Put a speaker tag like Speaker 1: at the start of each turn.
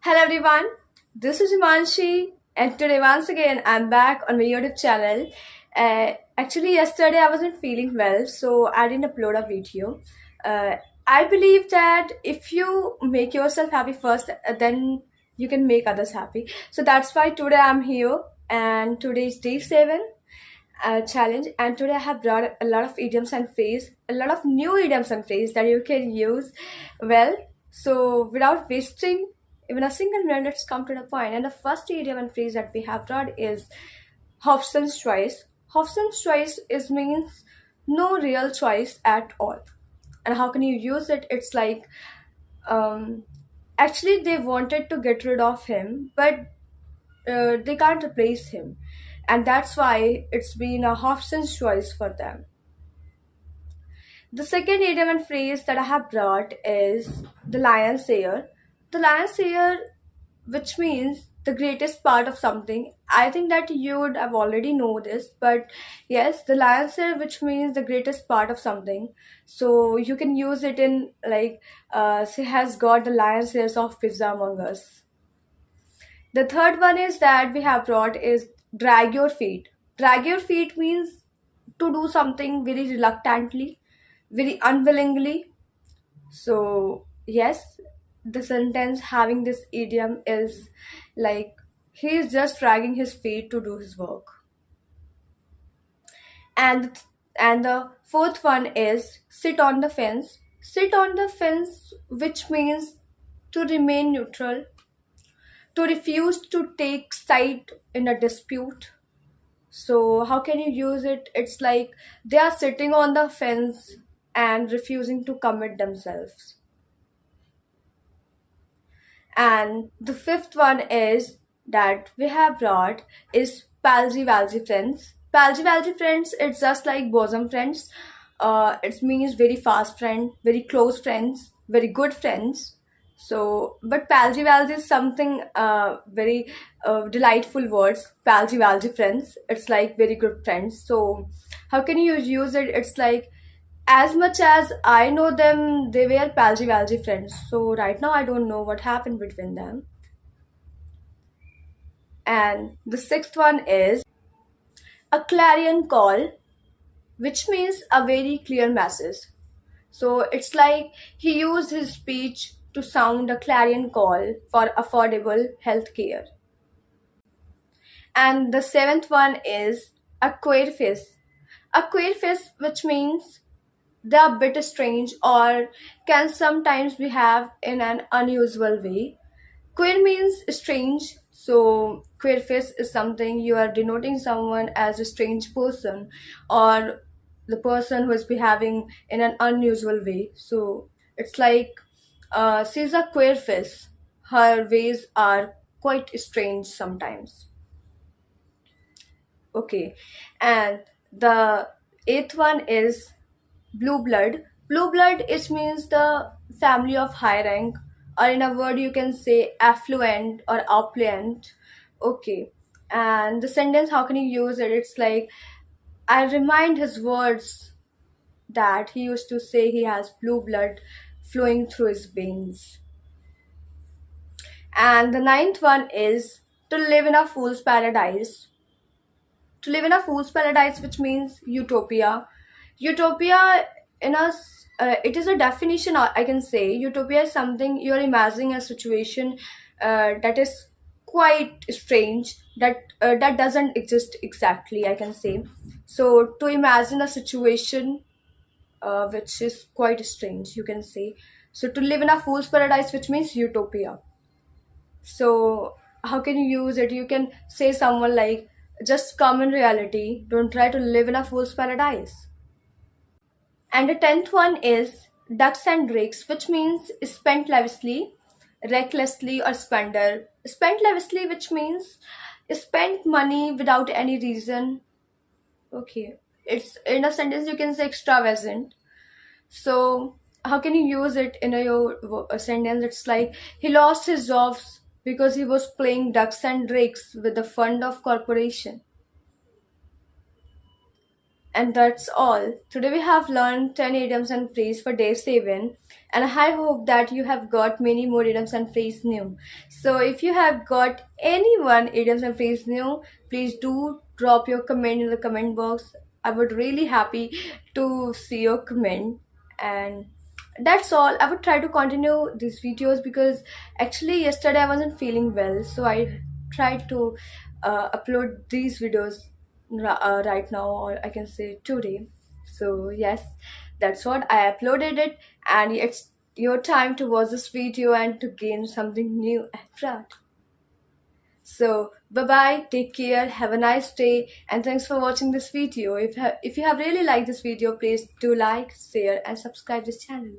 Speaker 1: Hello everyone, this is Himanshi, and today once again I'm back on my YouTube channel. Actually, yesterday I wasn't feeling well, so I didn't upload a video. Uh, I believe that if you make yourself happy first, then you can make others happy. So that's why today I'm here, and today is day 7 challenge, and today I have brought a lot of idioms and phrase, a lot of new idioms and phrase that you can use well. So without wasting even a single minute, let's come to the point. And the first idiom and phrase that we have brought is Hobson's choice. Hobson's choice is means no real choice at all. And how can you use it? It's like um, actually they wanted to get rid of him, but they can't replace him, and that's why it's been a Hobson's choice for them. The second idiom and phrase that I have brought is the lion's ear. The lion's ear, which means the greatest part of something. I think that you would have already know this, but yes, the lion's ear, which means the greatest part of something. So you can use it in like, she has got the lion's ears of pizza among us. The third one is that we have brought is drag your feet. Drag your feet means to do something very reluctantly, very unwillingly. So, yes, the sentence having this idiom is like he is just dragging his feet to do his work. And and the fourth one is sit on the fence. Sit on the fence, which means to remain neutral, to refuse to take side in a dispute. So, how can you use it? It's like they are sitting on the fence and refusing to commit themselves. And the fifth one is that we have brought is palsy walsy friends. Palsy walsy friends, it's just like bosom friends. It means very fast friend, very close friends, very good friends. So, but palsy walsy is something very delightful words. Palsy walsy friends, it's like very good friends. So, how can you use it? It's like as much as I know them, they were palsy walsy friends. So right now I don't know what happened between them. And the sixth one is a clarion call, which means a very clear message. So it's like he used his speech to sound a clarion call for affordable health care. And the seventh one is a queer face. A queer face, which means they are a bit strange or can sometimes behave in an unusual way. Queer means strange, so queer face is something you are denoting someone as a strange person or the person who is behaving in an unusual way. So it's like she's a queer face. Her ways are quite strange sometimes. Okay, and the eighth one is blue blood. Blue blood, it means the family of high rank, or in a word you can say affluent or opulent. Okay, and the sentence, how can you use it? It's like I remind his words that he used to say he has blue blood flowing through his veins. And the ninth one is to live in a fool's paradise. To live in a fool's paradise, which means utopia. Utopia in us, it is a definition. I can say utopia is something you are imagining a situation that is quite strange, that doesn't exist exactly, I can say. So to imagine a situation which is quite strange, you can say. So to live in a fool's paradise, which means utopia. So how can you use it? You can say someone like, just come in reality, don't try to live in a fool's paradise. And the tenth one is ducks and drakes, which means spent lavishly, recklessly, or spender. Spent lavishly, which means spent money without any reason. Okay, it's in a sentence you can say extravagant. So how can you use it in a sentence? It's like he lost his jobs because he was playing ducks and drakes with the fund of corporation. And that's all. Today we have learned 10 idioms and phrases for day 7, and I hope that you have got many more idioms and phrases new. So if you have got any one idioms and phrase new, please do drop your comment in the comment box. I would really happy to see your comment. And that's all. I would try to continue these videos because actually yesterday I wasn't feeling well, so I tried to upload these videos right now, or I can say today. So yes, that's what I uploaded it, and it's your time to watch this video and to gain something new and proud. So bye bye, take care, have a nice day, and thanks for watching this video. If you have really liked this video, please do like, share, and subscribe this channel.